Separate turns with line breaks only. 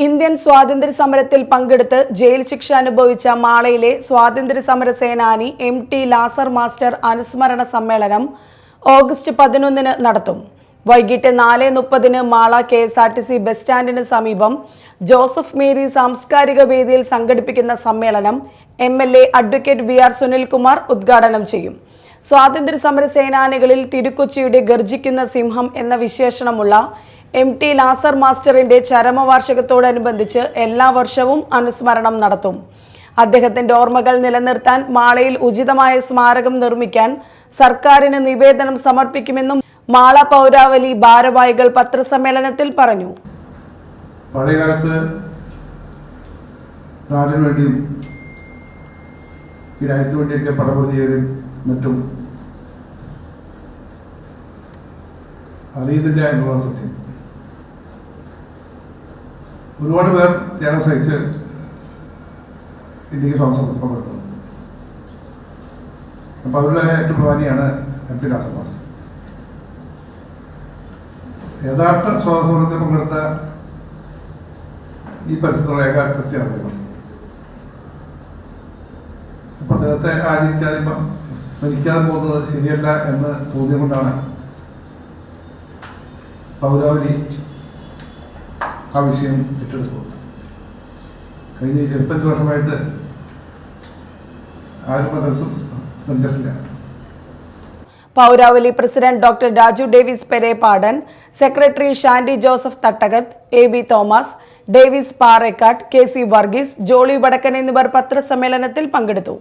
Indian സ്വാതന്ത്ര്യ സമരത്തിൽ പങ്കെടുത്ത് ജയിൽ ശിക്ഷ അനുഭവിച്ച മാളയിലെ സ്വാതന്ത്ര്യ സമര സേനാനി എം.ടി. ലാസർ മാസ്റ്റർ അനുസ്മരണ സമ്മേളനം ഓഗസ്റ്റ് 11 നടത്തും. വൈകിട്ട് 4:30 മാള KSRTC ബസ് സ്റ്റാൻഡിന് സമീപം ജോസഫ് മേരി സാംസ്കാരിക വേദിയിൽ സംഘടിപ്പിക്കുന്ന സമ്മേളനം MLA അഡ്വക്കേറ്റ് BR സുനിൽകുമാർ ഉദ്ഘാടനം ചെയ്യും. സ്വാതന്ത്ര്യ സമര സേനാനികളിൽ തിരുക്കൊച്ചിയുടെ ഗർജിക്കുന്ന സിംഹം എന്ന വിശേഷണമുള്ള എം.ടി. ലാസർ മാസ്റ്ററിന്റെ ചരമവാർഷികത്തോടനുബന്ധിച്ച് എല്ലാ വർഷവും അനുസ്മരണം നടത്തും. അദ്ദേഹത്തിന്റെ ഓർമ്മകൾ നിലനിർത്താൻ മാളയിൽ ഉചിതമായ സ്മാരകം നിർമ്മിക്കാൻ സർക്കാരിന് നിവേദനം സമർപ്പിക്കുമെന്നും മാള പൗരാവലി ഭാരവാഹികൾ പത്രസമ്മേളനത്തിൽ പറഞ്ഞു.
പഴയകാലത്ത് നാടിനു വേണ്ടിയും ഈ രാജ്യത്തിന് വേണ്ടിയൊക്കെ പടപൊരുതിയവരും മറ്റും അറിയുന്നില്ല എന്നുള്ള സത്യം. ഒരുപാട് പേർ ത്യാഗം സഹിച്ച് ഇന്ത്യക്ക് സ്വാതന്ത്ര്യം പങ്കെടുക്കുന്നത്. അപ്പോൾ അവരുടെ ഏറ്റവും പ്രധാനിയാണ് എം.ടി. ലാസർ മാസ്റ്റർ. യഥാർത്ഥ സ്വാതന്ത്ര്യത്തിൽ പങ്കെടുത്ത ഈ പരിസരത്തുള്ള ഏക വ്യക്തിയാണ് അദ്ദേഹം. അപ്പം അദ്ദേഹത്തെ ആചരിക്കാതെ മരിക്കാതെ പോകുന്നത് ശരിയല്ല എന്ന് തോന്നിയതുകൊണ്ടാണ് പൗരാവലി ആ വിഷയം ഏറ്റെടുക്കുന്നത്. കഴിഞ്ഞ 25 വർഷമായിട്ട് ആരും സ്മരിച്ചിട്ടില്ല.
പൗരാവലി president doctor Raju Davis Perepadan, secretary Shandy Joseph Thattakath, AB Thomas, Davis Parekkad, KC Varghese, Jolly Vadakkan എന്നിവർ പത്രസമ്മേളനത്തിൽ പങ്കെടുത്തു.